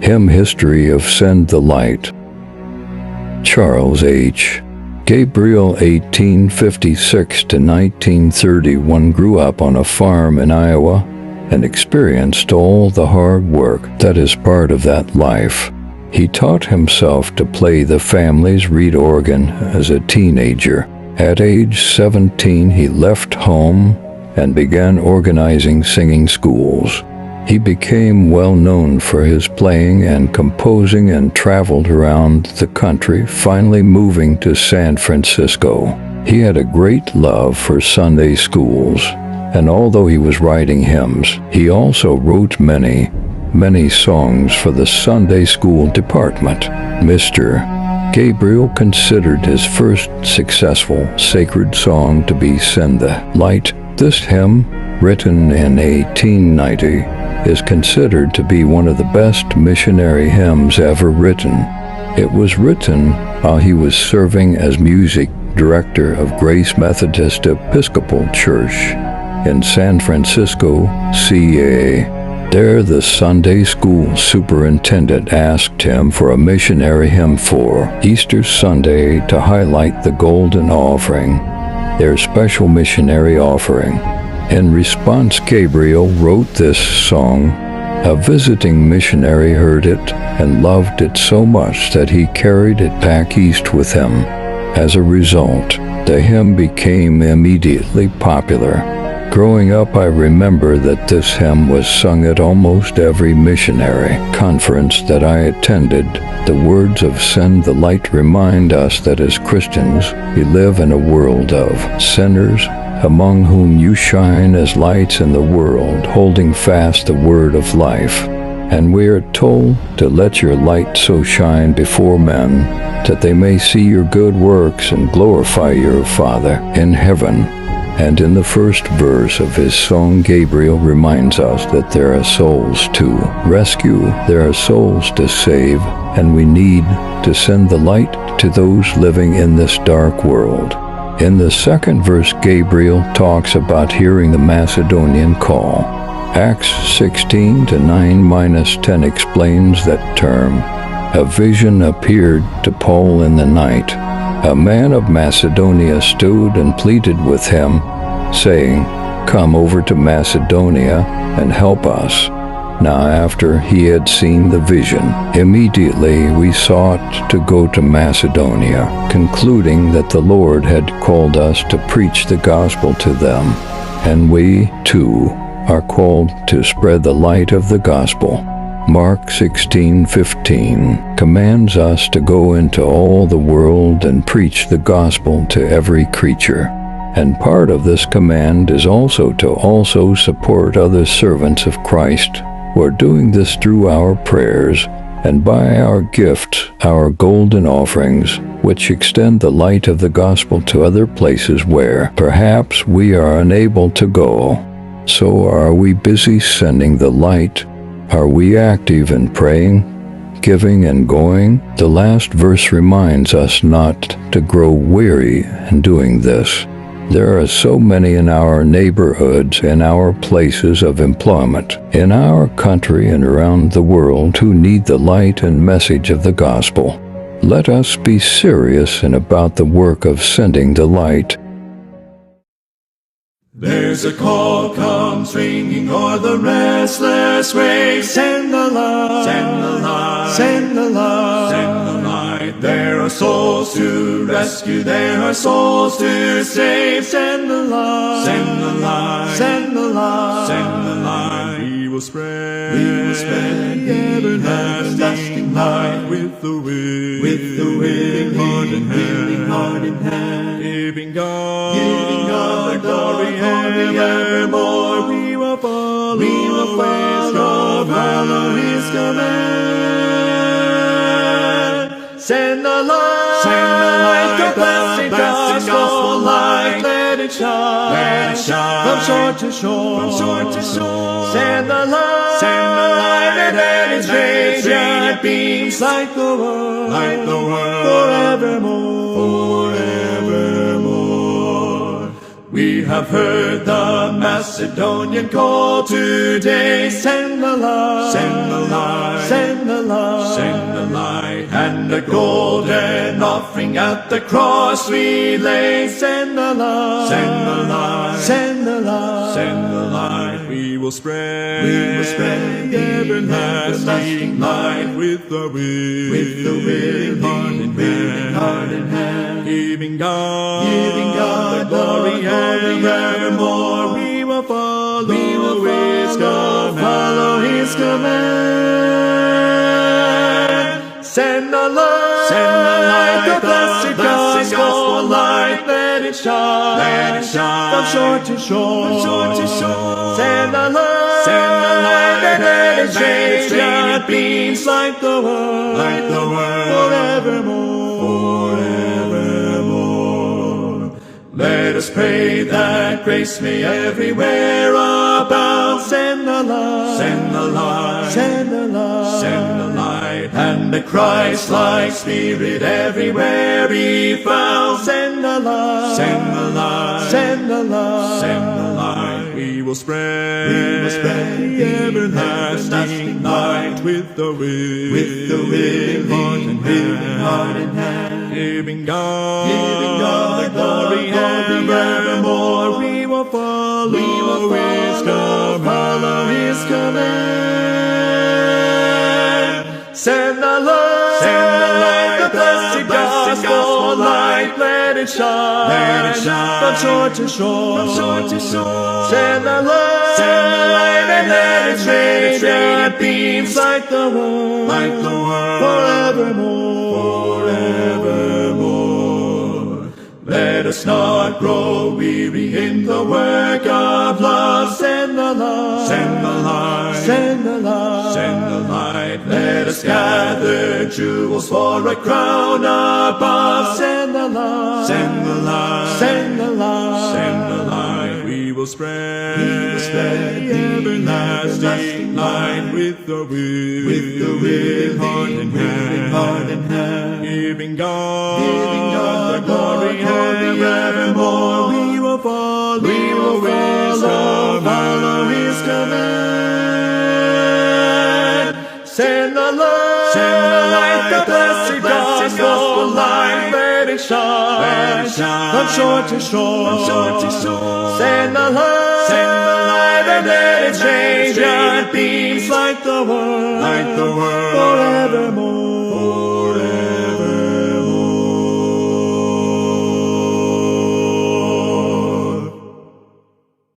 Hymn History of Send the Light. Charles H. Gabriel, 1856 to 1931, grew up on a farm in Iowa and experienced all the hard work that is part of that life. He taught himself to play the family's reed organ as a teenager. At age 17, he left home and began organizing singing schools. He became well known for his playing and composing and traveled around the country, finally moving to San Francisco. He had a great love for Sunday schools, and although he was writing hymns, he also wrote many songs for the Sunday school department. Mr. Gabriel considered his first successful sacred song to be Send the Light. This hymn, written in 1890, is considered to be one of the best missionary hymns ever written. It was written while he was serving as music director of Grace Methodist Episcopal Church in San Francisco, CA. There, the Sunday school superintendent asked him for a missionary hymn for Easter Sunday to highlight the golden offering, their special missionary offering. In response, Gabriel wrote this song. A visiting missionary heard it and loved it so much that he carried it back east with him. As a result, the hymn became immediately popular. Growing up, I remember that this hymn was sung at almost every missionary conference that I attended. The words of Send the Light remind us that as Christians, we live in a world of sinners, among whom you shine as lights in the world, holding fast the word of life. And we are told to let your light so shine before men, that they may see your good works and glorify your Father in heaven. And in the first verse of his song, Gabriel reminds us that there are souls to rescue, there are souls to save, and we need to send the light to those living in this dark world. In the second verse, Gabriel talks about hearing the Macedonian call. Acts 16 to 9-10 explains that term. A vision appeared to Paul in the night. A man of Macedonia stood and pleaded with him, saying, "Come over to Macedonia and help us." Now after he had seen the vision, immediately we sought to go to Macedonia, concluding that the Lord had called us to preach the gospel to them, and we, too, are called to spread the light of the gospel. Mark 16:15 commands us to go into all the world and preach the gospel to every creature. And part of this command is also to support other servants of Christ. We're doing this through our prayers and by our gifts, our golden offerings, which extend the light of the gospel to other places where perhaps we are unable to go. So are we busy sending the light? Are we active in praying, giving, and going? The last verse reminds us not to grow weary in doing this. There are so many in our neighborhoods, in our places of employment, in our country and around the world who need the light and message of the gospel. Let us be serious about the work of sending the light. There's a call comes ringing o'er the restless waves. Send the light, send the light, send the light, send the light. There are souls to rescue, there are souls to save. Send the light, send the light, send the light, send the light. We will spread the everlasting light with the willing heart in hand, giving God the glory evermore. We will follow His command. Send the light, the blessed gospel light. Let it shine from shore to shore. Send the light, and let its radiant beams light the world, forevermore. We have heard the Macedonian call today. Send the light, send the light, send Send the light, send the light, and a golden offering at the cross we lay. Send the light, send the light, send the light, send the light. We will spread the everlasting light with the wind, heart in hand, giving God the glory evermore. We will follow His command. Send the light, the blessed gospel light, let it shine, from shore to shore. Send the light, and let it radiant beams like the world, forevermore. Let us pray that grace may everywhere abound. Send the light, send the light, send the light, send the light, and the Christ-like Spirit everywhere be found. Send the light, send the light, send the light, send the light. We will spread the everlasting light with the wind, heart in hand, giving God the glory evermore. We will follow His command. Send the light, the blessed gospel light, let it shine, from shore to shore. Send the light, and let it radiant beams like the world, forevermore. Let us not grow weary in the work of love. Send the light, send the light, send the light, send the light. Let us gather jewels for a crown above. Send the light, send the light, send the light, send the light. We will spread the everlasting light with the wind, heart in hand, giving God the glory evermore. We will follow His command. Send the light, the blessed gospel light, let it shine, from shore to shore. Send the light, and let it radiant beams like the world, forevermore.